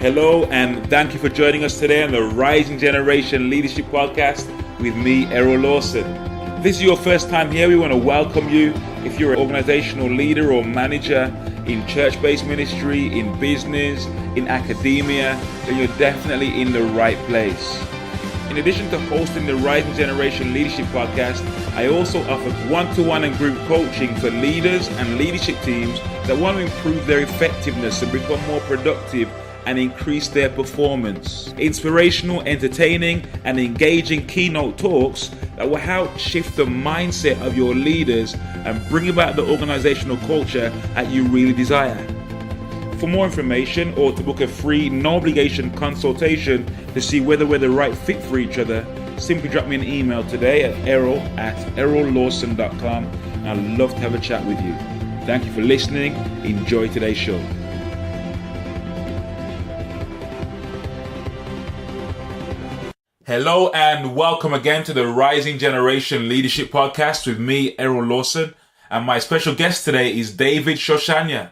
Hello, and thank you for joining us today on the Rising Generation Leadership Podcast with me, Errol Lawson. If this is your first time here, we want to welcome you. If you're an organizational leader or manager in church-based ministry, in business, in academia, then you're definitely in the right place. In addition to hosting the Rising Generation Leadership Podcast, I also offer one-to-one and group coaching for leaders and leadership teams that want to improve their effectiveness and become more productive and increase their performance. Inspirational, entertaining, and engaging keynote talks that will help shift the mindset of your leaders and bring about the organizational culture that you really desire. For more information or to book a free, no-obligation consultation to see whether we're the right fit for each other, simply drop me an email today at errol@errollawson.com, and I'd love to have a chat with you. Thank you for listening. Enjoy today's show. Hello and welcome again to the Rising Generation Leadership Podcast with me, Errol Lawson, and my special guest today is David Shosanya.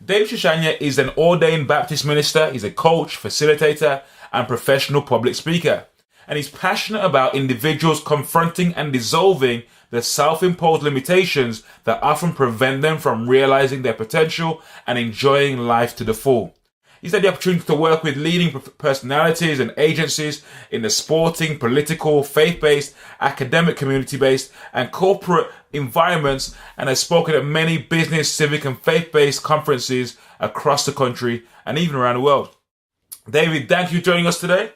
David Shosanya is an ordained Baptist minister. He's a coach, facilitator, and professional public speaker. And he's passionate about individuals confronting and dissolving the self-imposed limitations that often prevent them from realizing their potential and enjoying life to the full. He's had the opportunity to work with leading personalities and agencies in the sporting, political, faith-based, academic, community-based, and corporate environments, and has spoken at many business, civic, and faith-based conferences across the country and even around the world. David, thank you for joining us today.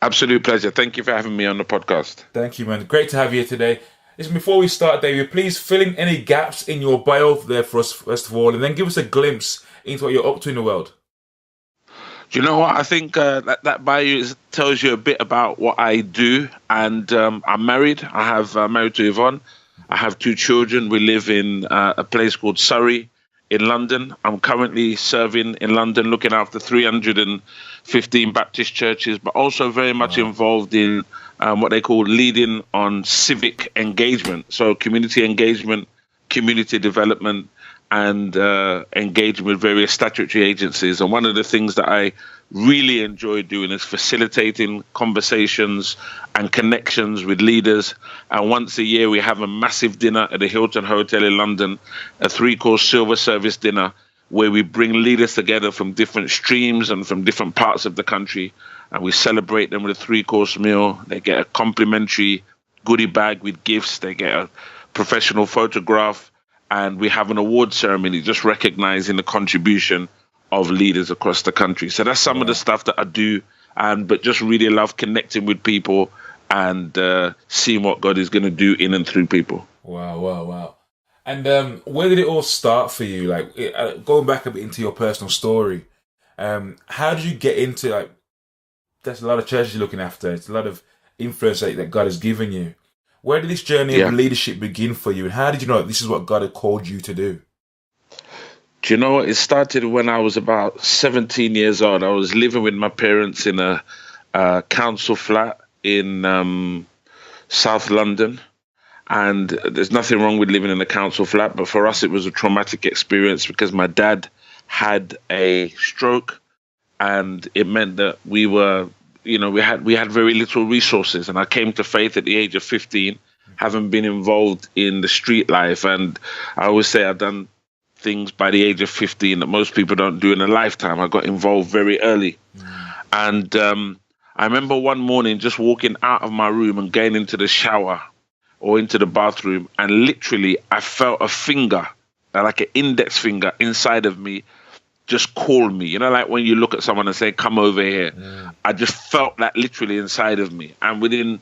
Absolute pleasure. Thank you for having me on the podcast. Thank you, man. Great to have you here today. Listen, before we start, David, please fill in any gaps in your bio there for us, first of all, and then give us a glimpse into what you're up to in the world. Do you know what? I think that bio tells you a bit about what I do. And I'm married. I have married to Yvonne. I have 2 children. We live in a place called Surrey in London. I'm currently serving in London, looking after 315 Baptist churches, but also very much involved in what they call leading on civic engagement. So community engagement, community development, and engaging with various statutory agencies. And one of the things that I really enjoy doing is facilitating conversations and connections with leaders. And once a year, we have a massive dinner at the Hilton Hotel in London, a 3-course silver service dinner, where we bring leaders together from different streams and from different parts of the country. And we celebrate them with a 3-course meal. They get a complimentary goodie bag with gifts. They get a professional photograph. And we have an award ceremony just recognizing the contribution of leaders across the country. So that's some of the stuff that I do, but just really love connecting with people and seeing what God is going to do in and through people. Wow. And where did it all start for you? Like going back a bit into your personal story, how did you get into, there's a lot of churches you're looking after. It's a lot of influence that God has given you. Where did this journey of leadership begin for you? And how did you know this is what God had called you to do? Do you know what? It started when I was about 17 years old. I was living with my parents in a council flat in South London. And there's nothing wrong with living in a council flat, but for us it was a traumatic experience because my dad had a stroke, and it meant that we had very little resources. And I came to faith at the age of 15, having been involved in the street life. And I always say I've done things by the age of 15 that most people don't do in a lifetime. I got involved very early. And I remember one morning just walking out of my room and going into the shower or into the bathroom, and literally I felt a finger, like an index finger inside of me, just call me. You know, like when you look at someone and say, come over here. I just felt that literally inside of me. And within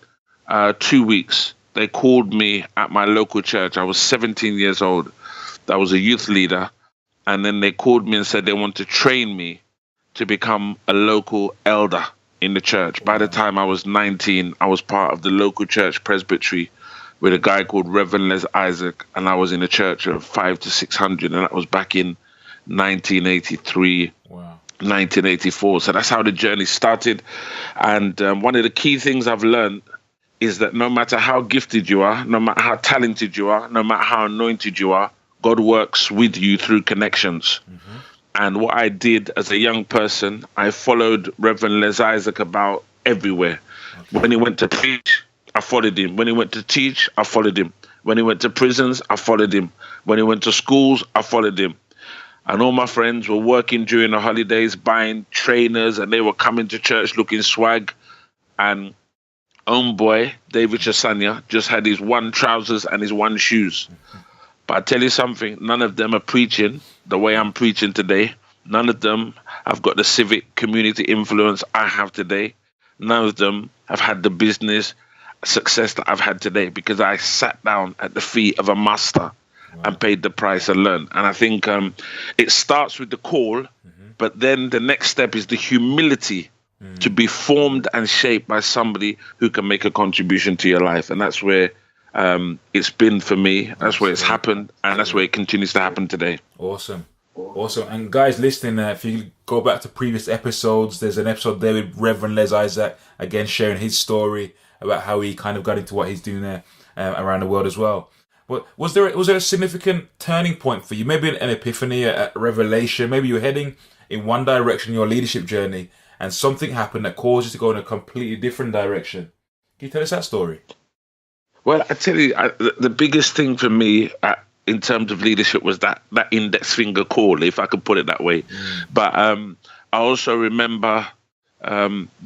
2 weeks, they called me at my local church. I was 17 years old. I was a youth leader. And then they called me and said they want to train me to become a local elder in the church. By the time I was 19, I was part of the local church presbytery with a guy called Rev Isaac. And I was in a church of 500 to 600. And that was back in 1983, 1984. So that's how the journey started. And one of the key things I've learned is that no matter how gifted you are, no matter how talented you are, no matter how anointed you are, God works with you through connections. And what I did as a young person, I followed Reverend Les Isaac about everywhere. Okay. When he went to preach, I followed him. When he went to teach, I followed him. When he went to prisons, I followed him. When he went to schools, I followed him. And all my friends were working during the holidays, buying trainers, and they were coming to church looking swag. And homeboy, David Shosanya, just had his one trousers and his one shoes. But I tell you something, none of them are preaching the way I'm preaching today. None of them have got the civic community influence I have today. None of them have had the business success that I've had today, because I sat down at the feet of a master and paid the price and learned. And I think it starts with the call, but then the next step is the humility to be formed and shaped by somebody who can make a contribution to your life. And that's where it's been for me. That's where it's happened, and that's where it continues to happen today. Awesome. And guys listening, if you go back to previous episodes, there's an episode there with Reverend Les Isaac, again sharing his story about how he kind of got into what he's doing there around the world as well. But was there a significant turning point for you? Maybe an epiphany, a revelation? Maybe you were heading in one direction in your leadership journey, and something happened that caused you to go in a completely different direction. Can you tell us that story? Well, I tell you, the biggest thing for me in terms of leadership was that index finger call, if I could put it that way. But I also remember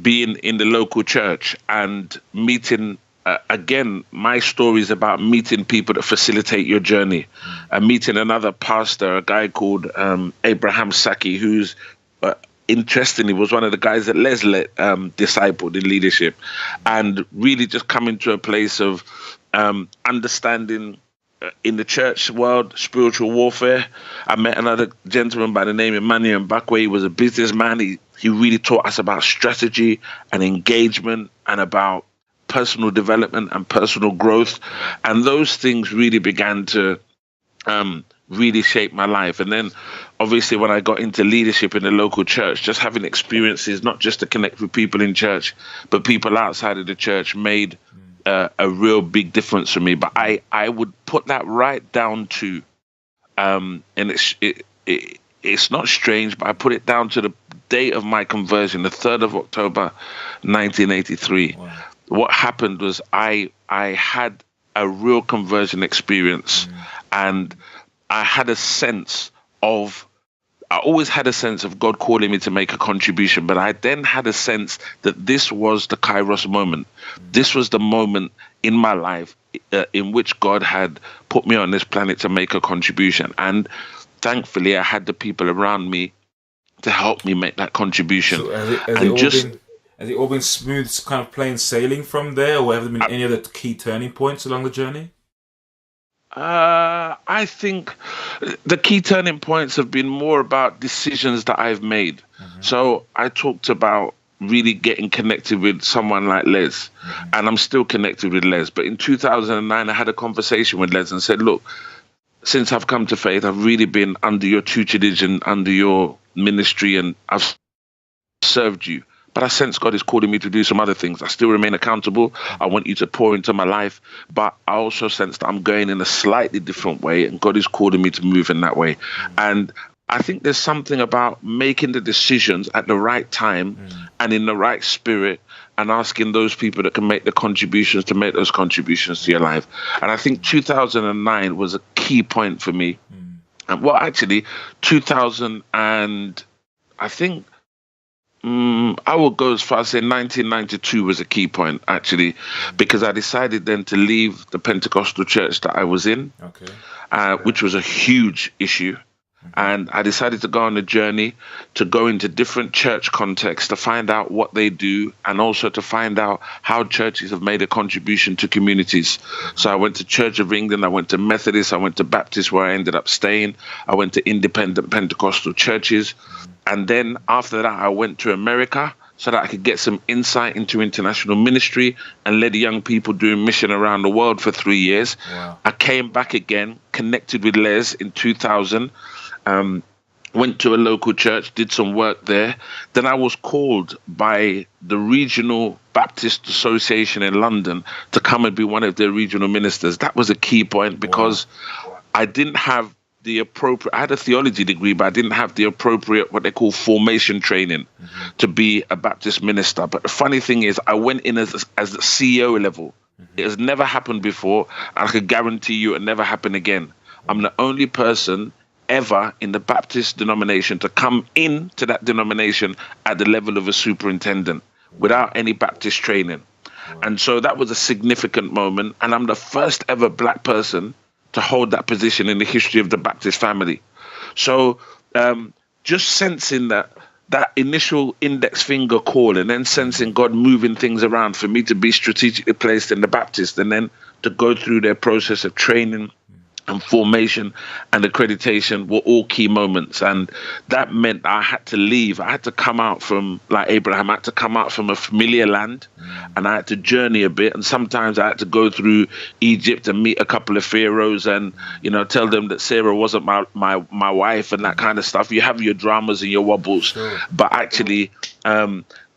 being in the local church and meeting, again, my story is about meeting people that facilitate your journey. And meeting another pastor, a guy called Abraham Saki, who's interestingly was one of the guys that Les discipled in leadership, and really just coming to a place of understanding in the church world, spiritual warfare. I met another gentleman by the name of Emmanuel Mbakwe. He was a businessman. He really taught us about strategy and engagement and about personal development and personal growth. And those things really began to really shape my life. And then obviously when I got into leadership in the local church, just having experiences, not just to connect with people in church, but people outside of the church made a real big difference for me. But I would put that right down to, and it's not strange, but I put it down to the day of my conversion, the 3rd of October, 1983. Wow. What happened was I had a real conversion experience, and I always had a sense of God calling me to make a contribution, but I then had a sense that this was the Kairos moment. This was the moment in my life in which God had put me on this planet to make a contribution. And thankfully, I had the people around me to help me make that contribution. So has it all been smooth, kind of plain sailing from there, or have there been any other key turning points along the journey? I think the key turning points have been more about decisions that I've made. So I talked about really getting connected with someone like Les, and I'm still connected with Les. But in 2009, I had a conversation with Les and said, look, since I've come to faith, I've really been under your tutelage and under your ministry, and I've served you. But I sense God is calling me to do some other things. I still remain accountable. I want you to pour into my life. But I also sense that I'm going in a slightly different way, and God is calling me to move in that way. And I think there's something about making the decisions at the right time and in the right spirit, and asking those people that can make the contributions to make those contributions to your life. And I think 2009 was a key point for me. And well, actually, 2000 and I think I will go as far as say 1992 was a key point, actually, because I decided then to leave the Pentecostal church that I was in, which was a huge issue. And I decided to go on a journey to go into different church contexts to find out what they do, and also to find out how churches have made a contribution to communities. So I went to Church of England, I went to Methodist, I went to Baptist, where I ended up staying. I went to independent Pentecostal churches. And then after that, I went to America so that I could get some insight into international ministry and led young people doing mission around the world for 3 years. Wow. I came back again, connected with Les in 2000, went to a local church, did some work there. Then I was called by the Regional Baptist Association in London to come and be one of their regional ministers. That was a key point because I didn't have the appropriate. I had a theology degree, but I didn't have the appropriate, what they call formation training to be a Baptist minister. But the funny thing is, I went in as the CEO level. It has never happened before, and I can guarantee you it never happen again. I'm the only person ever in the Baptist denomination to come into that denomination at the level of a superintendent without any Baptist training. And so that was a significant moment. And I'm the first ever black person to hold that position in the history of the Baptist family. So just sensing that initial index finger call, and then sensing God moving things around for me to be strategically placed in the Baptist, and then to go through their process of training and formation and accreditation were all key moments. And that meant I had to leave. I had to come out from, like Abraham, I had to come out from a familiar land, and I had to journey a bit. And sometimes I had to go through Egypt and meet a couple of pharaohs and, tell them that Sarah wasn't my wife and that kind of stuff. You have your dramas and your wobbles, sure. But actually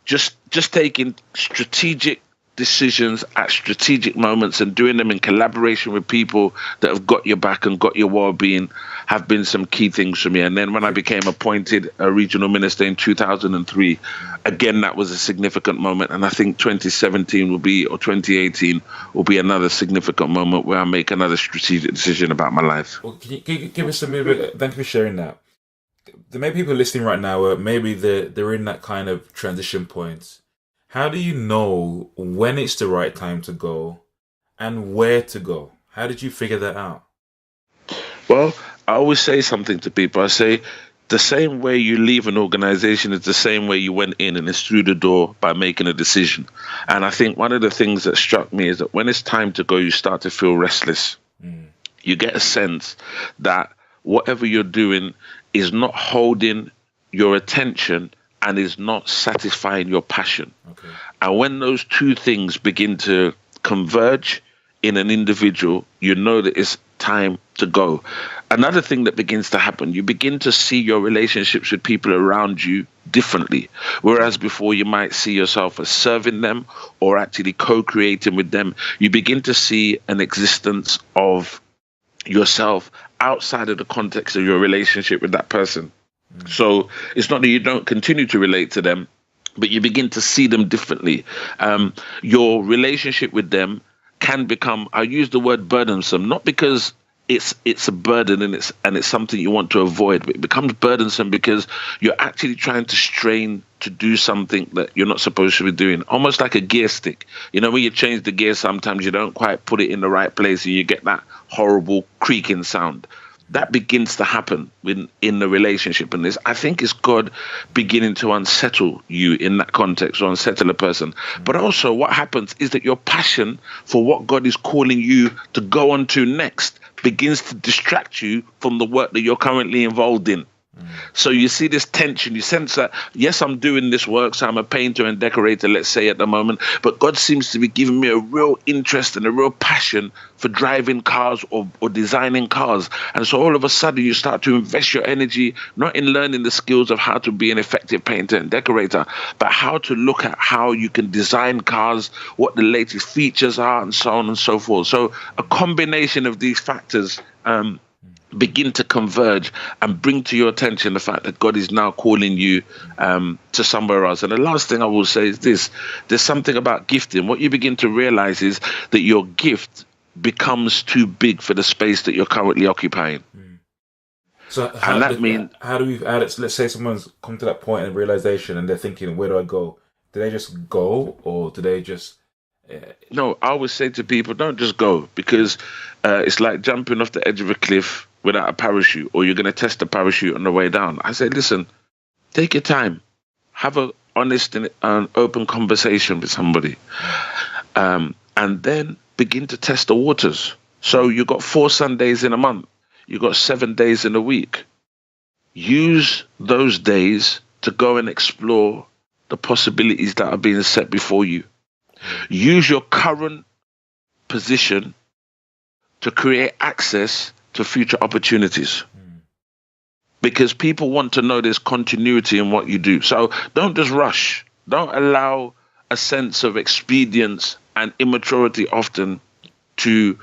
just taking strategic decisions at strategic moments and doing them in collaboration with people that have got your back and got your well-being have been some key things for me. And then when I became appointed a regional minister in 2003, again, that was a significant moment. And I think 2017 or 2018 will be another significant moment where I make another strategic decision about my life. Well, can you give us a bit? Thank you for sharing that. There may be people listening right now, maybe they're in that kind of transition point. How do you know when it's the right time to go and where to go? How did you figure that out? Well, I always say something to people. I say the same way you leave an organization is the same way you went in, and it's through the door by making a decision. And I think one of the things that struck me is that when it's time to go, you start to feel restless. You get a sense that whatever you're doing is not holding your attention and is not satisfying your passion. Okay. And when those two things begin to converge in an individual, you know that it's time to go. Another thing that begins to happen, you begin to see your relationships with people around you differently. Whereas before you might see yourself as serving them or actually co-creating with them, you begin to see an existence of yourself outside of the context of your relationship with that person. So it's not that you don't continue to relate to them, but you begin to see them differently. Your relationship with them can become, I use the word burdensome, not because it's a burden and it's something you want to avoid, but it becomes burdensome because you're actually trying to strain to do something that you're not supposed to be doing, almost like a gear stick. When you change the gear, sometimes you don't quite put it in the right place and you get that horrible creaking sound. That begins to happen in the relationship. And I think it's God beginning to unsettle you in that context, or unsettle a person. But also what happens is that your passion for what God is calling you to go on to next begins to distract you from the work that you're currently involved in. So you see this tension, you sense that, yes, I'm doing this work, so I'm a painter and decorator, let's say at the moment, but God seems to be giving me a real interest and a real passion for driving cars or designing cars. And so all of a sudden you start to invest your energy, not in learning the skills of how to be an effective painter and decorator, but how to look at how you can design cars, what the latest features are, and so on and so forth. So a combination of these factors begin to converge and bring to your attention the fact that God is now calling you to somewhere else. And the last thing I will say is this: there's something about gifting. What you begin to realize is that your gift becomes too big for the space that you're currently occupying. So how do we add it? Let's say someone's come to that point of realization and they're thinking, where do I go? Do they just go, or do they just... No, I always say to people, don't just go, because it's like jumping off the edge of a cliff without a parachute, or you're going to test the parachute on the way down. I say, listen, take your time, have an honest and open conversation with somebody, and then begin to test the waters. So you've got 4 Sundays in a month, you've got 7 days in a week. Use those days to go and explore the possibilities that are being set before you. Use your current position to create access to future opportunities. Because people want to know there's continuity in what you do. So don't just rush. Don't allow a sense of expedience and immaturity often to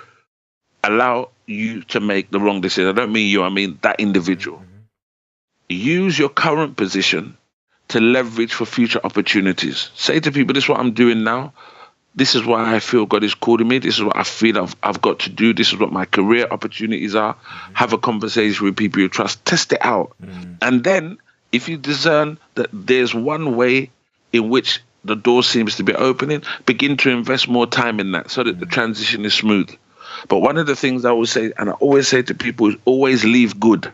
allow you to make the wrong decision. I don't mean you, I mean that individual. Use your current position to leverage for future opportunities. Say to people, this is what I'm doing now. This is why I feel God is calling me. This is what I feel I've got to do. This is what my career opportunities are. Have a conversation with people you trust. Test it out. And then if you discern that there's one way in which the door seems to be opening, begin to invest more time in that so that the transition is smooth. But one of the things I always say, and I always say to people, is always leave good.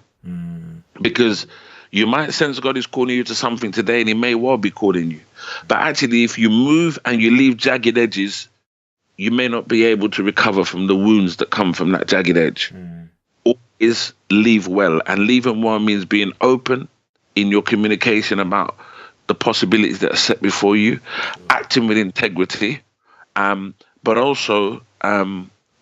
Because you might sense God is calling you to something today, and he may well be calling you. But actually, if you move and you leave jagged edges, you may not be able to recover from the wounds that come from that jagged edge. Always leave well. And leaving well means being open in your communication about the possibilities that are set before you, acting with integrity, but also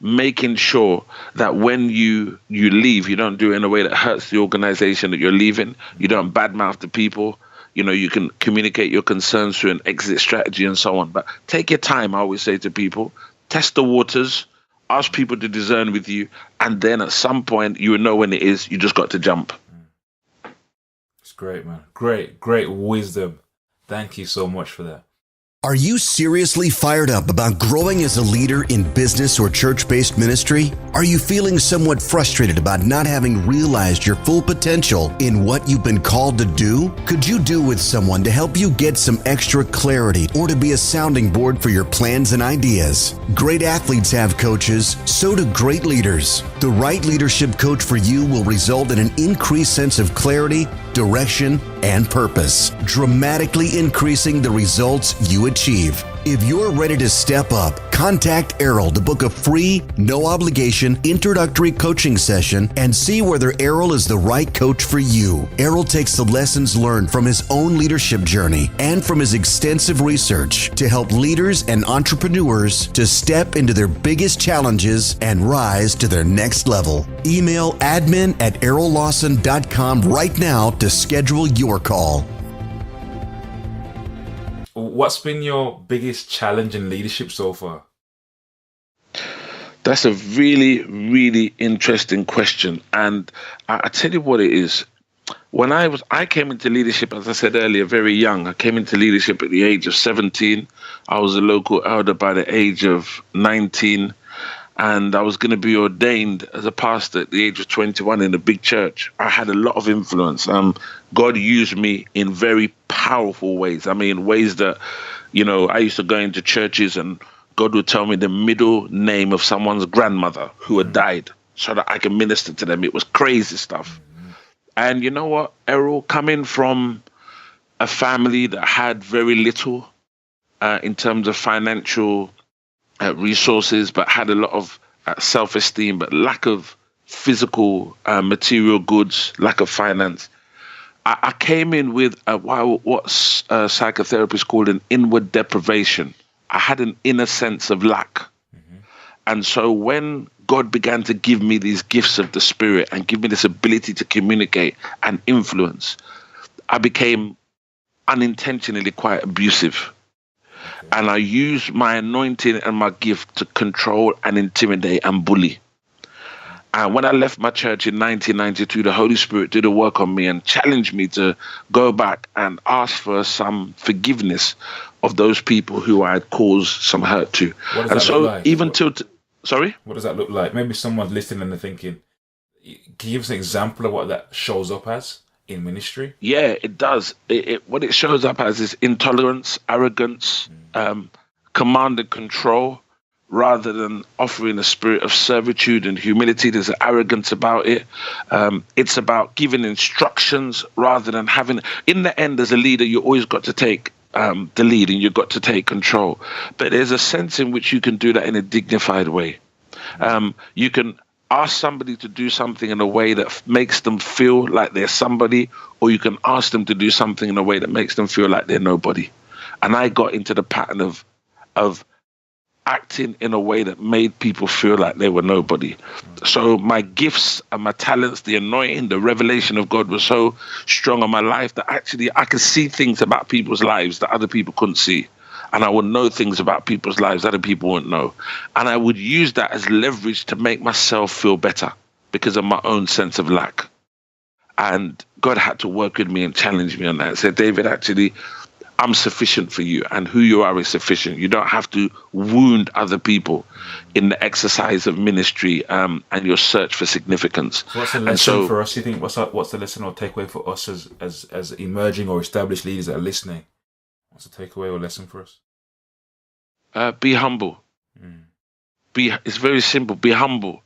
making sure that when you leave, you don't do it in a way that hurts the organization that you're leaving. You don't badmouth the people. You know, you can communicate your concerns through an exit strategy and so on. But take your time, I always say to people. Test the waters. Ask people to discern with you. And then at some point, you will know when it is. You just got to jump. It's great, man. Great wisdom. Thank you so much for that. Are you seriously fired up about growing as a leader in business or church-based ministry? Are you feeling somewhat frustrated about not having realized your full potential in what you've been called to do? Could you do with someone to help you get some extra clarity or to be a sounding board for your plans and ideas? Great athletes have coaches, so do great leaders. The right leadership coach for you will result in an increased sense of clarity, direction, and purpose, dramatically increasing the results you achieve. If you're ready to step up, contact Errol to book a free, no-obligation, introductory coaching session and see whether Errol is the right coach for you. Errol takes the lessons learned from his own leadership journey and from his extensive research to help leaders and entrepreneurs to step into their biggest challenges and rise to their next level. Email admin@errollawson.com right now to schedule your call. What's been your biggest challenge in leadership so far? That's a really, really interesting question. And I tell you what it is. When I came into leadership, as I said earlier, very young. I came into leadership at the age of 17. I was a local elder by the age of 19. And I was going to be ordained as a pastor at the age of 21 in a big church. I had a lot of influence. God used me in very powerful ways. I mean, ways that, I used to go into churches and God would tell me the middle name of someone's grandmother who had died so that I can minister to them. It was crazy stuff. And you know what, Errol, coming from a family that had very little in terms of financial resources, but had a lot of self-esteem, but lack of physical material goods, lack of finance. I came in with what psychotherapists call an inward deprivation. I had an inner sense of lack. And so when God began to give me these gifts of the Spirit and give me this ability to communicate and influence, I became unintentionally quite abusive. And I used my anointing and my gift to control and intimidate and bully. And when I left my church in 1992, the Holy Spirit did a work on me and challenged me to go back and ask for some forgiveness of those people who I had caused some hurt to. What does that look like? Even sorry? What does that look like? Maybe someone's listening and they're thinking, can you give us an example of what that shows up as in ministry? Yeah, it does. What it shows up as is intolerance, arrogance, command and control, rather than offering a spirit of servitude and humility. There's an arrogance about it. It's about giving instructions rather than having... In the end, as a leader, you always got to take the lead and you've got to take control. But there's a sense in which you can do that in a dignified way. You can ask somebody to do something in a way that makes them feel like they're somebody, or you can ask them to do something in a way that makes them feel like they're nobody. And I got into the pattern of acting in a way that made people feel like they were nobody. So my gifts and my talents, the anointing, the revelation of God was so strong on my life that actually I could see things about people's lives that other people couldn't see. and I would know things about people's lives that other people wouldn't know. And I would use that as leverage to make myself feel better because of my own sense of lack. And God had to work with me and challenge me on that. Say, David, actually, I'm sufficient for you, and who you are is sufficient. You don't have to wound other people in the exercise of ministry and your search for significance. So what's the lesson for us, you think? What's the lesson or takeaway for us as emerging or established leaders that are listening? What's the takeaway or lesson for us? Be humble. It's very simple. Be humble.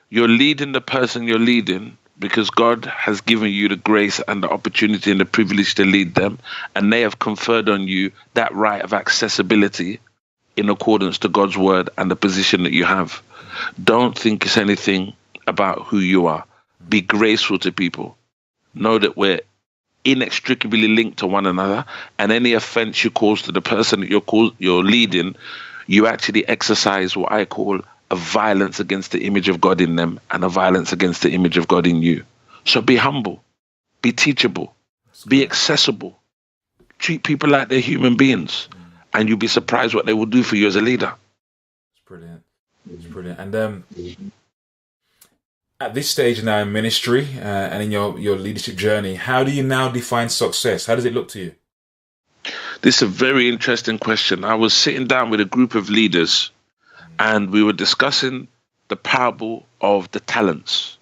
You're leading the person you're leading because God has given you the grace and the opportunity and the privilege to lead them, and they have conferred on you that right of accessibility in accordance to God's word and the position that you have. Don't think it's anything about who you are. Be graceful to people. Know that we're inextricably linked to one another, and any offense you cause to the person that you're leading, you actually exercise what I call a violence against the image of God in them and a violence against the image of God in you. So be humble, be teachable, be accessible, treat people like they're human beings, and you'll be surprised what they will do for you as a leader. It's brilliant. It's brilliant. And at this stage now in ministry and in your leadership journey, how do you now define success? How does it look to you? This is a very interesting question. I was sitting down with a group of leaders and we were discussing the parable of the talents.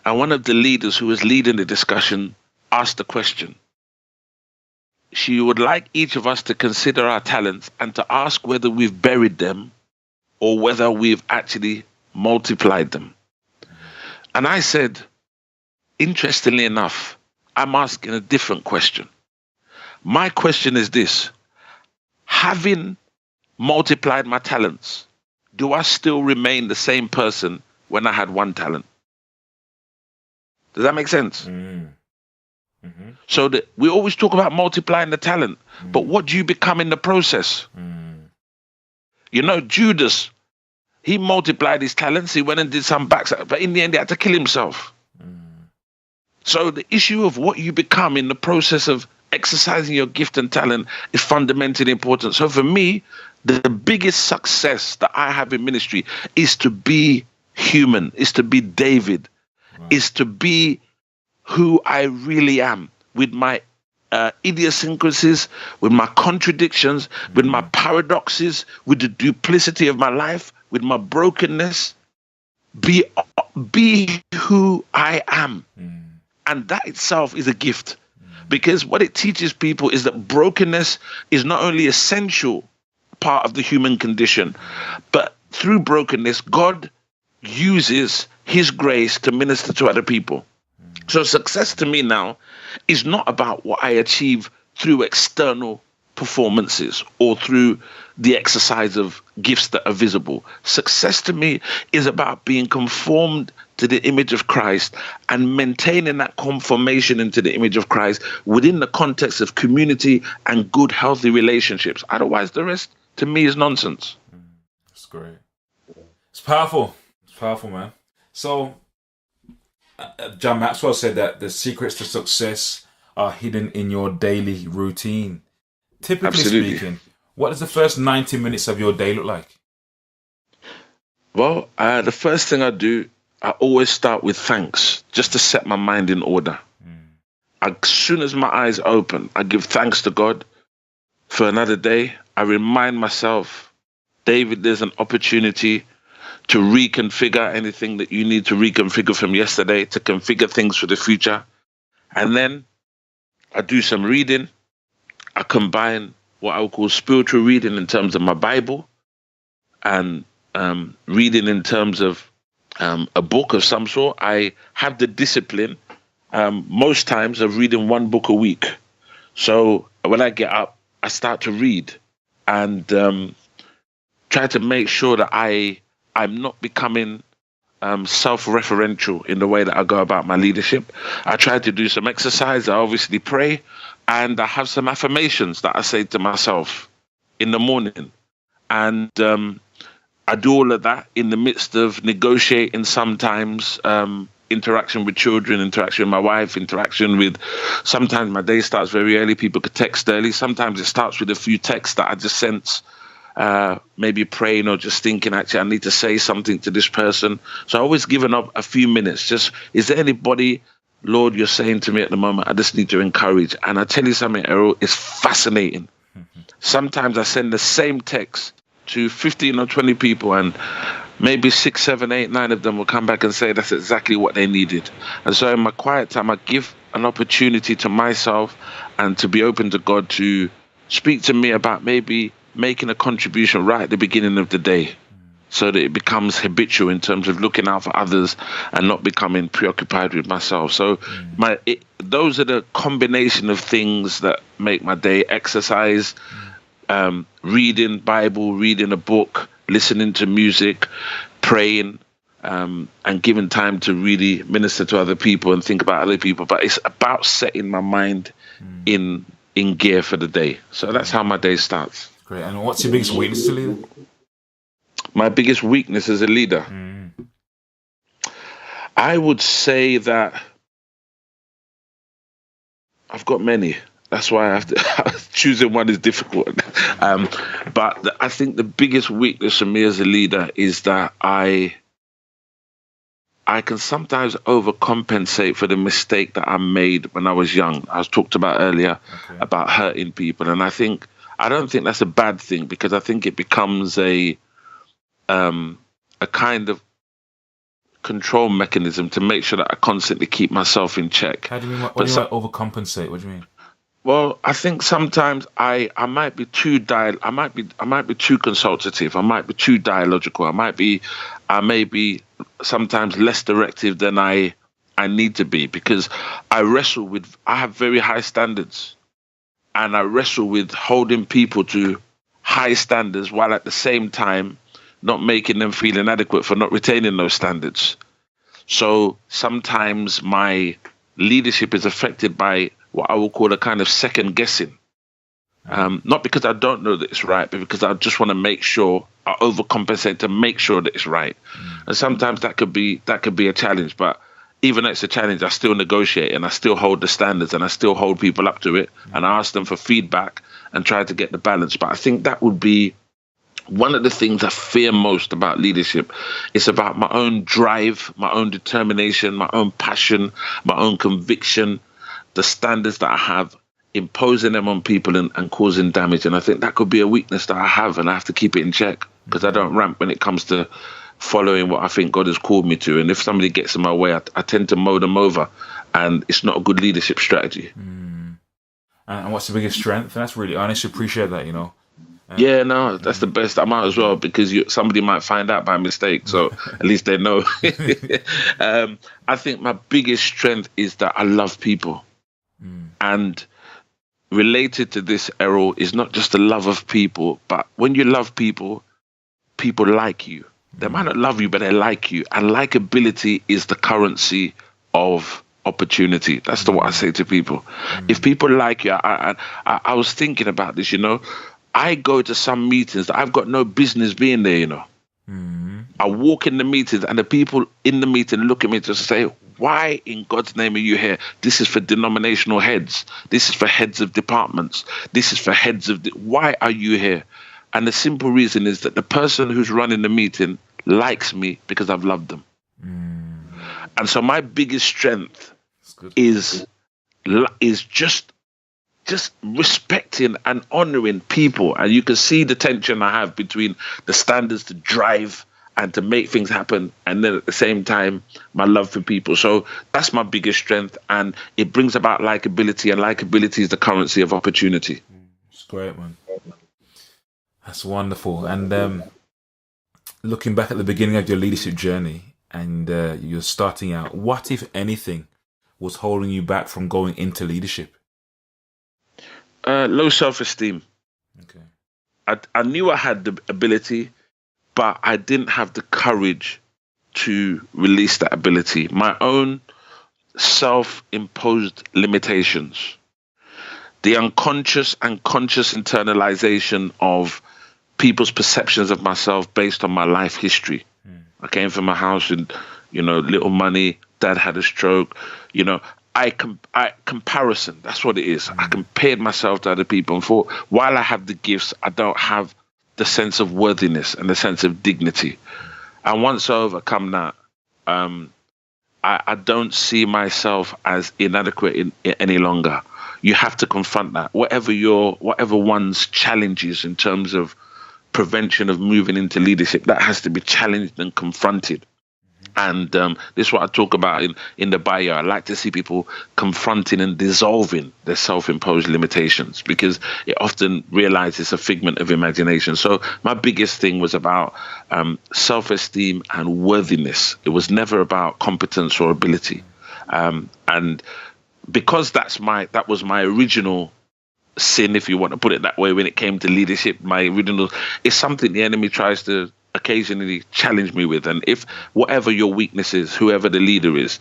And one of the leaders who was leading the discussion asked the question. She would like each of us to consider our talents and to ask whether we've buried them or whether we've actually multiplied them. And I said, interestingly enough, I'm asking a different question. My question is this: having multiplied my talents, do I still remain the same person when I had one talent? Does that make sense? Mm-hmm. So that we always talk about multiplying the talent, but what do you become in the process? You know, Judas, he multiplied his talents. He went and did some backside, but in the end, he had to kill himself. So the issue of what you become in the process of exercising your gift and talent is fundamentally important. So for me, the biggest success that I have in ministry is to be human, is to be David, is to be who I really am, with my idiosyncrasies, with my contradictions, with my paradoxes, with the duplicity of my life, with my brokenness. Be who I am. And that itself is a gift, because what it teaches people is that brokenness is not only essential part of the human condition, but through brokenness, God uses his grace to minister to other people. So success to me now is not about what I achieve through external performances or through the exercise of gifts that are visible. Success to me is about being conformed to the image of Christ and maintaining that conformation into the image of Christ within the context of community and good, healthy relationships. Otherwise, the rest to me is nonsense. That's great. It's powerful. It's powerful, man. So, John Maxwell said that the secrets to success are hidden in your daily routine. Typically speaking, what does the first 90 minutes of your day look like? Well, the first thing I do, I always start with thanks, just to set my mind in order. As soon as my eyes open, I give thanks to God for another day. I remind myself, David, there's an opportunity to reconfigure anything that you need to reconfigure from yesterday, to configure things for the future. And then I do some reading. I combine what I would call spiritual reading in terms of my Bible and reading in terms of a book of some sort. I have the discipline most times of reading one book a week. So when I get up, I start to read and try to make sure that I'm not becoming self-referential in the way that I go about my leadership. I try to do some exercise. I obviously pray, and I have some affirmations that I say to myself in the morning. And I do all of that in the midst of negotiating sometimes interaction with children, interaction with my wife, interaction with, sometimes my day starts very early. People could text early. Sometimes it starts with a few texts that I just sense, maybe praying or just thinking, actually, I need to say something to this person. So I always given up a few minutes. Just, is there anybody, Lord, you're saying to me at the moment, I just need to encourage? And I tell you something, Errol, it's fascinating. Sometimes I send the same text to 15 or 20 people, and maybe 6, 7, 8, 9 of them will come back and say that's exactly what they needed. And so in my quiet time, I give an opportunity to myself and to be open to God to speak to me about maybe making a contribution right at the beginning of the day, so that it becomes habitual in terms of looking out for others and not becoming preoccupied with myself. So those are the combination of things that make my day: exercise, reading Bible, reading a book, listening to music, praying, and giving time to really minister to other people and think about other people. But it's about setting my mind in gear for the day. So that's how my day starts. Great. And what's your biggest weakness as a leader? My biggest weakness as a leader? I would say that I've got many. That's why I have to choosing one is difficult. But I think the biggest weakness for me as a leader is that I can sometimes overcompensate for the mistake that I made when I was young. I was talked about earlier about hurting people, and I don't think that's a bad thing, because I think it becomes a kind of control mechanism to make sure that I constantly keep myself in check. How do you mean? What do you mean overcompensate? What do you mean? Well, I think sometimes I might be too I might be too consultative. I might be too dialogical. I may be sometimes less directive than I need to be, because I have very high standards, and I wrestle with holding people to high standards while at the same time not making them feel inadequate for not retaining those standards. So sometimes my leadership is affected by what I will call a kind of second guessing. Not because I don't know that it's right, but because I just want to make sure, I overcompensate to make sure that it's right. And sometimes that could be a challenge, but even though it's a challenge, I still negotiate and I still hold the standards and I still hold people up to it, and I ask them for feedback and try to get the balance. But I think that would be one of the things I fear most about leadership. It's about my own drive, my own determination, my own passion, my own conviction, the standards that I have, imposing them on people and causing damage. And I think that could be a weakness that I have, and I have to keep it in check, because I don't ramp when it comes to following what I think God has called me to. And if somebody gets in my way, I tend to mow them over, and it's not a good leadership strategy. And what's the biggest strength? That's really honest. Appreciate that, Yeah, no, that's the best. I might as well, because somebody might find out by mistake, so at least they know. I think my biggest strength is that I love people. And related to this, Errol, is not just the love of people, but when you love people, people like you. They might not love you, but they like you. And likability is the currency of opportunity. That's what I say to people. If people like you, I was thinking about this, I go to some meetings that I've got no business being there, I walk in the meetings and the people in the meeting look at me to say, why in God's name are you here? This is for denominational heads. This is for heads of departments. This is for heads of... Why are you here? And the simple reason is that the person who's running the meeting likes me because I've loved them. And so my biggest strength is just respecting and honoring people. And you can see the tension I have between the standards to drive and to make things happen, and then at the same time, my love for people. So that's my biggest strength, and it brings about likability, and likability is the currency of opportunity. It's great, man. That's wonderful. And looking back at the beginning of your leadership journey, and you're starting out, what, if anything, was holding you back from going into leadership? Low self-esteem. Okay. I knew I had the ability, but I didn't have the courage to release that ability. My own self-imposed limitations. The unconscious and conscious internalization of people's perceptions of myself based on my life history. I came from a house with, little money. dad had a stroke. Comparison, that's what it is. I compared myself to other people and thought, while I have the gifts, I don't have the sense of worthiness and the sense of dignity. And once I overcome that, I don't see myself as inadequate any longer. You have to confront that. Whatever one's challenges in terms of prevention of moving into leadership, that has to be challenged and confronted. And this is what I talk about in the bio. I like to see people confronting and dissolving their self-imposed limitations, because it often realizes it's a figment of imagination. So my biggest thing was about self-esteem and worthiness. It was never about competence or ability. And because that was my original sin, if you want to put it that way, when it came to leadership, it's something the enemy tries to occasionally challenge me with. And if whatever your weakness is, whoever the leader is,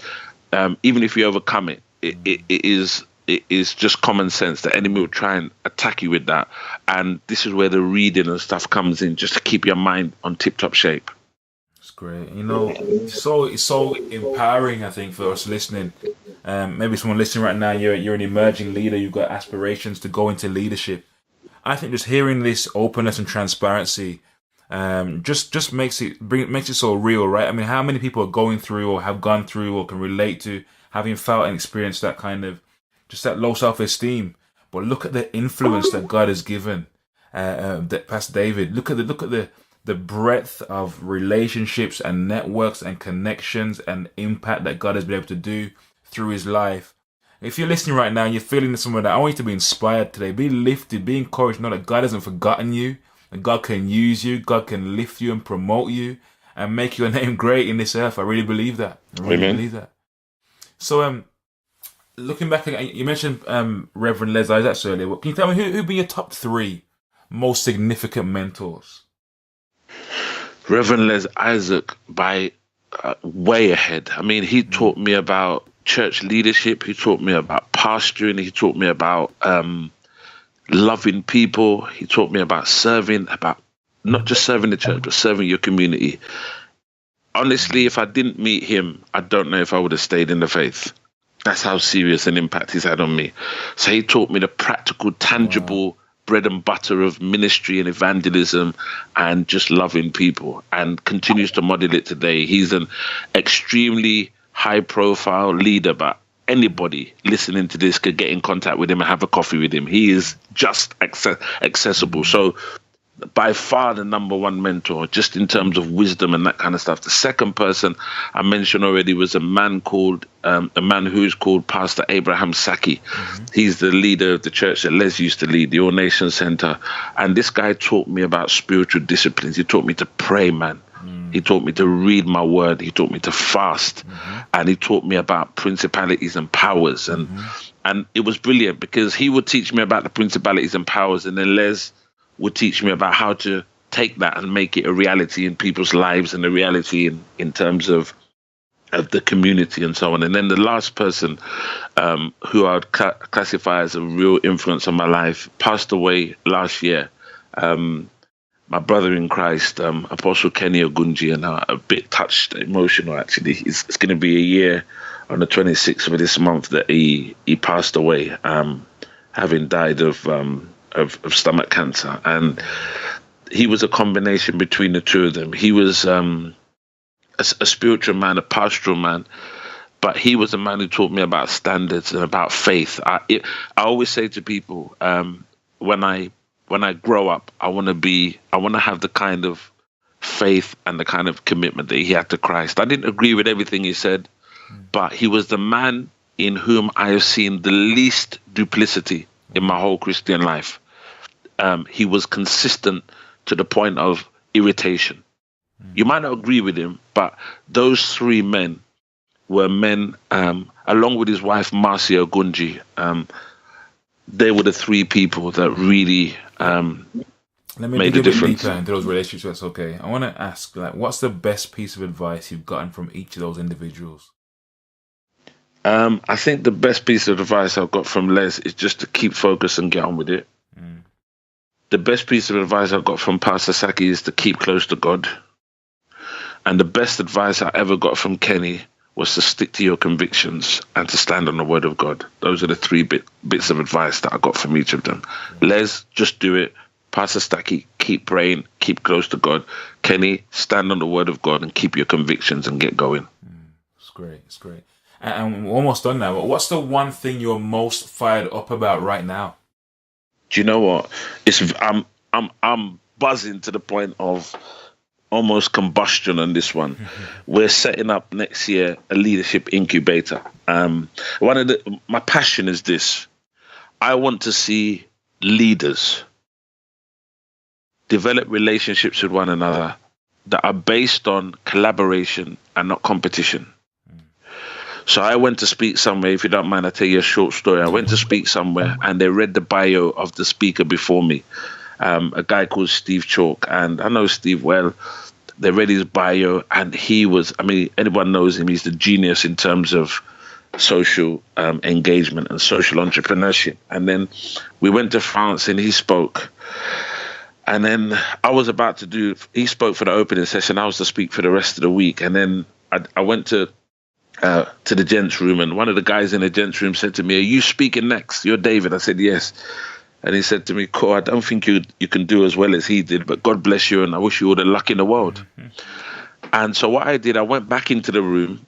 even if you overcome it, it is just common sense. The enemy will try and attack you with that. And this is where the reading and stuff comes in, just to keep your mind on tip-top shape. It's great. It's so empowering, I think, for us listening. Maybe someone listening right now, you're an emerging leader, you've got aspirations to go into leadership. I think just hearing this openness and transparency just makes it so real, right? I mean, how many people are going through or have gone through or can relate to having felt and experienced that kind of just that low self-esteem? But look at the influence that God has given Pastor David. Look at the breadth of relationships and networks and connections and impact that God has been able to do through his life. If you're listening right now and you're feeling some of that, I want you to be inspired today. Be lifted, be encouraged. Know that God hasn't forgotten you. And God can use you, God can lift you and promote you and make your name great in this earth. I really believe that. Believe that. So, looking back, you mentioned Reverend Les Isaacs earlier. Can you tell me who'd be your top 3 most significant mentors? Reverend Les Isaac, by way ahead. I mean, he taught me about church leadership. He taught me about pastoring. He taught me about loving people. He taught me about serving, about not just serving the church, but serving your community. Honestly, if I didn't meet him, I don't know if I would have stayed in the faith. That's how serious an impact he's had on me. So he taught me the practical, tangible bread and butter of ministry and evangelism and just loving people, and continues to model it today. He's an extremely high-profile leader, but anybody listening to this could get in contact with him and have a coffee with him. He is just accessible. So by far the number one mentor, just in terms of wisdom and that kind of stuff. The second person I mentioned already was a man who's called Pastor Abraham Saki. He's the leader of the church that Les used to lead, the All Nations Center. And this guy taught me about spiritual disciplines. He taught me to pray, man. He taught me to read my word. He taught me to fast. And he taught me about principalities and powers. And it was brilliant, because he would teach me about the principalities and powers, and then Les would teach me about how to take that and make it a reality in people's lives and a reality in terms of the community and so on. And then the last person who I would classify as a real influence on my life passed away last year. My brother in Christ, Apostle Kenny Ogunji, and I'm a bit touched, emotional actually. It's going to be a year on the 26th of this month that he passed away, having died of stomach cancer. And he was a combination between the two of them. He was a spiritual man, a pastoral man, but he was a man who taught me about standards and about faith. I always say to people, when I grow up, I want to have the kind of faith and the kind of commitment that he had to Christ. I didn't agree with everything he said, but he was the man in whom I have seen the least duplicity in my whole Christian life. He was consistent to the point of irritation. You might not agree with him, but those 3 men were men, along with his wife, Marcia Ogunji. They were the 3 people that really made a difference. Deeper into those relationships. That's okay. I want to ask, what's the best piece of advice you've gotten from each of those individuals? I think the best piece of advice I've got from Les is just to keep focused and get on with it. The best piece of advice I got from Pastor Saki is to keep close to God. And the best advice I ever got from Kenny was to stick to your convictions and to stand on the word of God. Those are the three bits of advice that I got from each of them. Les, just do it. Pastor Stacky, keep praying, keep close to God. Kenny, stand on the word of God and keep your convictions and get going. It's great. It's great. And we're almost done now. But what's the one thing you're most fired up about right now? Do you know what? I'm buzzing to the point of almost combustion on this one. We're setting up next year a leadership incubator. My passion is this. I want to see leaders develop relationships with one another that are based on collaboration and not competition. So I went to speak somewhere, if you don't mind, I'll tell you a short story. I went to speak somewhere and they read the bio of the speaker before me, a guy called Steve Chalk. And I know Steve well. They read his bio and he was, anyone knows him, he's the genius in terms of social engagement and social entrepreneurship. And then we went to France and he spoke. And then he spoke for the opening session. I was to speak for the rest of the week. And then I went to the gents room, and one of the guys in the gents room said to me, "Are you speaking next? You're David." I said, "Yes." And he said to me, "Cool, I don't think you can do as well as he did, but God bless you, and I wish you all the luck in the world." And so what I did, I went back into the room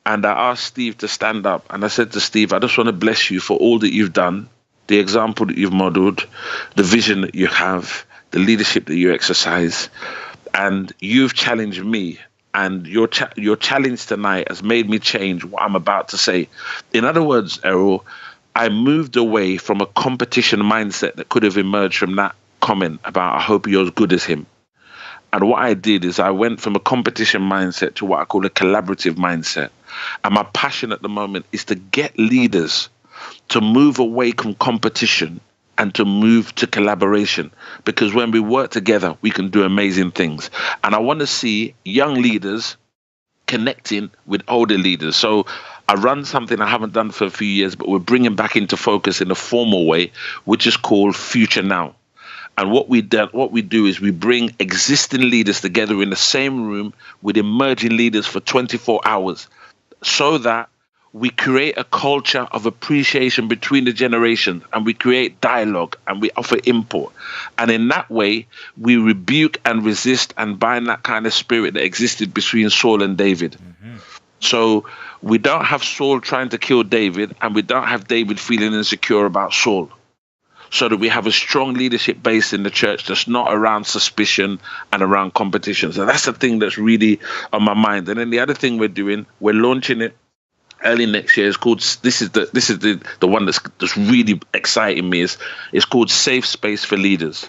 and I asked Steve to stand up, and I said to Steve, "I just want to bless you for all that you've done, the example that you've modeled, the vision that you have, the leadership that you exercise, and you've challenged me. And your challenge tonight has made me change what I'm about to say." In other words, Errol, I moved away from a competition mindset that could have emerged from that comment about, "I hope you're as good as him." And what I did is I went from a competition mindset to what I call a collaborative mindset. And my passion at the moment is to get leaders to move away from competition and to move to collaboration, because when we work together, we can do amazing things. And I want to see young leaders connecting with older leaders. So I run something I haven't done for a few years, but we're bringing back into focus in a formal way, which is called Future Now. And what we do is we bring existing leaders together in the same room with emerging leaders for 24 hours so that we create a culture of appreciation between the generations, and we create dialogue and we offer input. And in that way, we rebuke and resist and bind that kind of spirit that existed between Saul and David. So we don't have Saul trying to kill David, and we don't have David feeling insecure about Saul. So that we have a strong leadership base in the church that's not around suspicion and around competition. So that's the thing that's really on my mind. And then the other thing we're launching it early next year. Is called, this is the one that's really exciting me, it's called Safe Space for Leaders.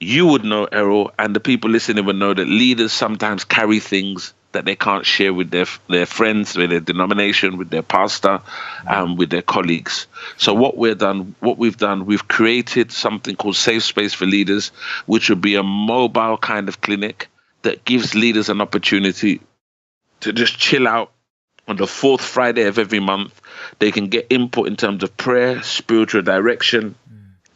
You would know, Errol, and the people listening would know that leaders sometimes carry things that they can't share with their friends, with their denomination, with their pastor, with their colleagues. So what we've done, we've created something called Safe Space for Leaders, which will be a mobile kind of clinic that gives leaders an opportunity to just chill out on the fourth Friday of every month. They can get input in terms of prayer, spiritual direction,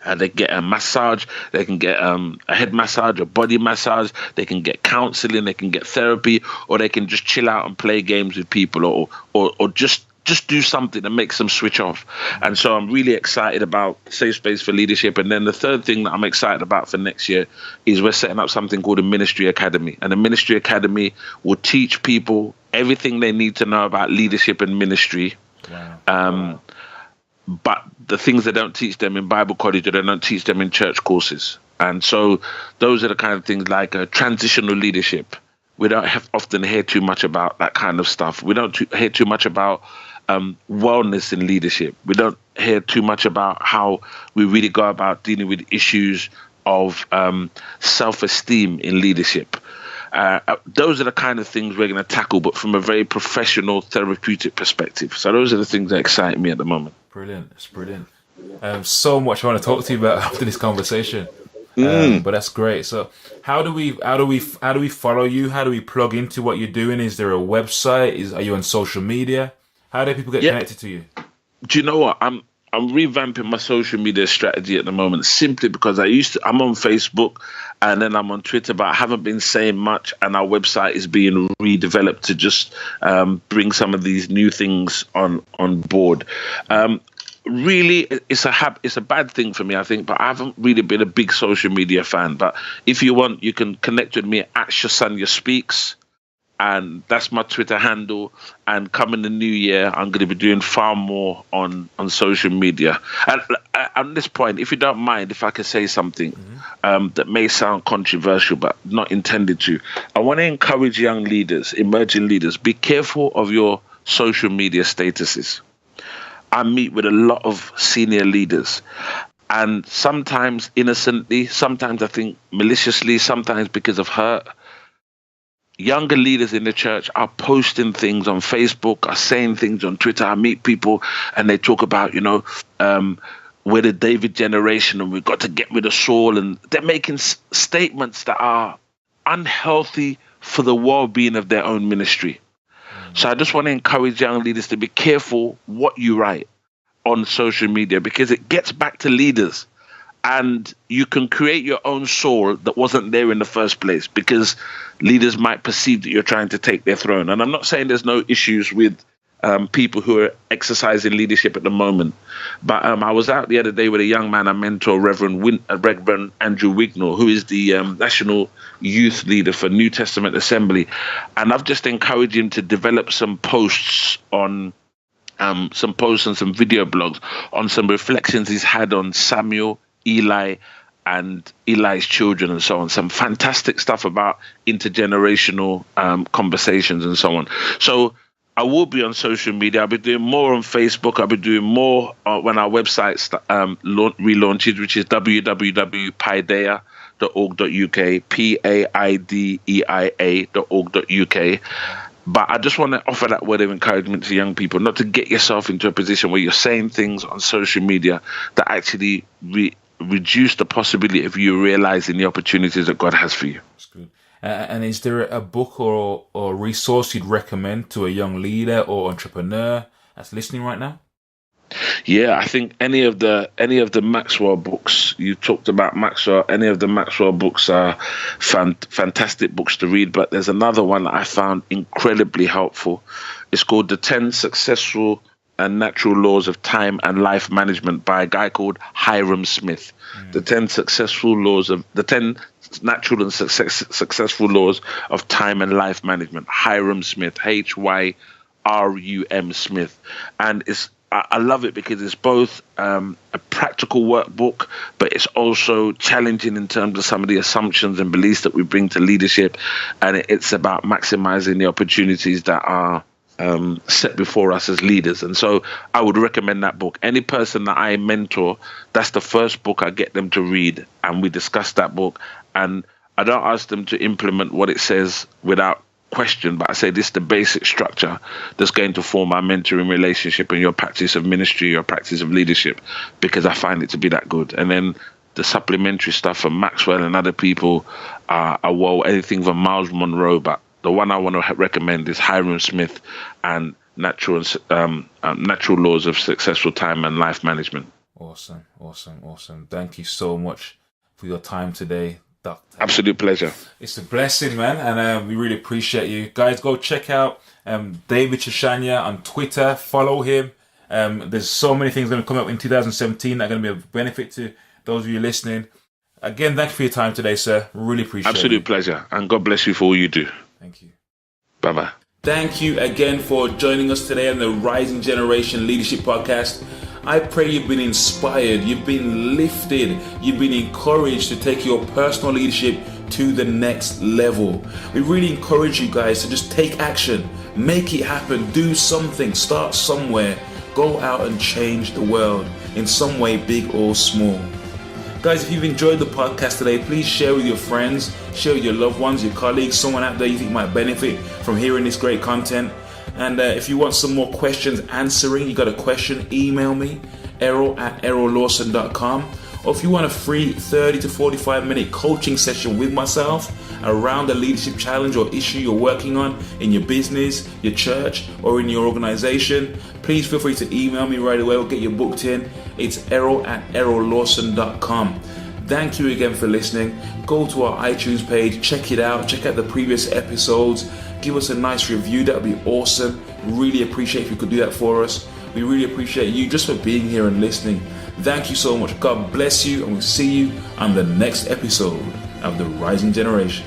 and they get a massage. They can get a head massage, a body massage. They can get counseling. They can get therapy, or they can just chill out and play games with people, or just do something that makes them switch off. And so I'm really excited about Safe Space for Leadership. And then the third thing that I'm excited about for next year is we're setting up something called a Ministry Academy. And the Ministry Academy will teach people everything they need to know about leadership and ministry. Wow. But the things they don't teach them in Bible college, or they don't teach them in church courses. And so those are the kind of things like transitional leadership. We don't often hear too much about that kind of stuff. We don't hear too much about wellness in leadership. We don't hear too much about how we really go about dealing with issues of self-esteem in leadership. Those are the kind of things we're going to tackle, but from a very professional, therapeutic perspective. So those are the things that excite me at the moment. Brilliant. It's brilliant. So much I want to talk to you about after this conversation. But that's great. So how do we follow you? How do we plug into what you're doing? Is there a website? Are you on social media? How do people get connected to you? Do you know what? I'm I'm revamping my social media strategy at the moment, simply because I'm on Facebook and then I'm on Twitter, but I haven't been saying much, and our website is being redeveloped to just bring some of these new things on board. Really, it's a bad thing for me, I think, but I haven't really been a big social media fan. But if you want, you can connect with me at Shosanya Speaks, and that's my Twitter handle. And coming the new year, I'm going to be doing far more on social media. And at this point, if you don't mind, if I could say something that may sound controversial, but not intended to, I want to encourage young leaders, emerging leaders, be careful of your social media statuses. I meet with a lot of senior leaders, and sometimes innocently, sometimes I think maliciously, sometimes because of hurt, younger leaders in the church are posting things on Facebook, are saying things on Twitter. I meet people and they talk about, we're the David generation and we've got to get rid of Saul, and they're making statements that are unhealthy for the well-being of their own ministry. So I just want to encourage young leaders to be careful what you write on social media, because it gets back to leaders, and you can create your own Saul that wasn't there in the first place, because leaders might perceive that you're trying to take their throne. And I'm not saying there's no issues with people who are exercising leadership at the moment, but I was out the other day with a young man I mentor, Reverend Andrew Wignall, who is the national youth leader for New Testament Assembly, and I've just encouraged him to develop some posts and some video blogs on some reflections he's had on Samuel, Eli, and Eli's children, and so on. Some fantastic stuff about intergenerational conversations and so on. So I will be on social media. I'll be doing more on Facebook. I'll be doing more when our website relaunches, which is www.paideia.org.uk, paideia.org.uk. But I just want to offer that word of encouragement to young people, not to get yourself into a position where you're saying things on social media that actually reduce the possibility of you realizing the opportunities that God has for you. That's good. And is there a book or resource you'd recommend to a young leader or entrepreneur that's listening right now? Yeah, I think any of the Maxwell books, you talked about Maxwell, any of the Maxwell books are fantastic books to read. But there's another one that I found incredibly helpful. It's called The 10 Successful and Natural Laws of Time and Life Management by a guy called Hiram Smith. The 10 natural and successful laws of time and life management. Hiram Smith, HYRUM Smith. And I love it because it's both a practical workbook, but it's also challenging in terms of some of the assumptions and beliefs that we bring to leadership. And it's about maximizing the opportunities that are set before us as leaders. And so I would recommend that book. Any person that I mentor, that's the first book I get them to read, and we discuss that book. And I don't ask them to implement what it says without question, but I say this is the basic structure that's going to form our mentoring relationship and your practice of ministry, your practice of leadership, because I find it to be that good. And then the supplementary stuff from Maxwell and other people are anything from Miles Monroe, but the one I want to recommend is Hiram Smith and Natural Laws of Successful Time and Life Management. Awesome. Thank you so much for your time today, Doctor. Absolute pleasure. It's a blessing, man, and we really appreciate you. Guys, go check out David Shosanya on Twitter. Follow him. There's so many things going to come up in 2017 that are going to be of benefit to those of you listening. Again, thank you for your time today, sir. Really appreciate it. Absolute pleasure, and God bless you for all you do. Thank you. Bye-bye. Thank you again for joining us today on the Rising Generation Leadership Podcast. I pray you've been inspired, you've been lifted, you've been encouraged to take your personal leadership to the next level. We really encourage you guys to just take action, make it happen, do something, start somewhere, go out and change the world in some way, big or small. Guys, if you've enjoyed the podcast today, please share with your friends, share with your loved ones, your colleagues, someone out there you think might benefit from hearing this great content. And if you want some more questions answering, you got a question, email me, Errol@errollawson.com, or if you want a free 30 to 45 minute coaching session with myself around the leadership challenge or issue you're working on in your business, your church, or in your organization, please feel free to email me right away. We'll get you booked in. It's Errol@errollawson.com. Thank you again for listening. Go to our iTunes page, check it out, check out the previous episodes, give us a nice review. That would be awesome. Really appreciate if you could do that for us. We really appreciate you just for being here and listening. Thank you so much. God bless you, and we'll see you on the next episode of The Rising Generation.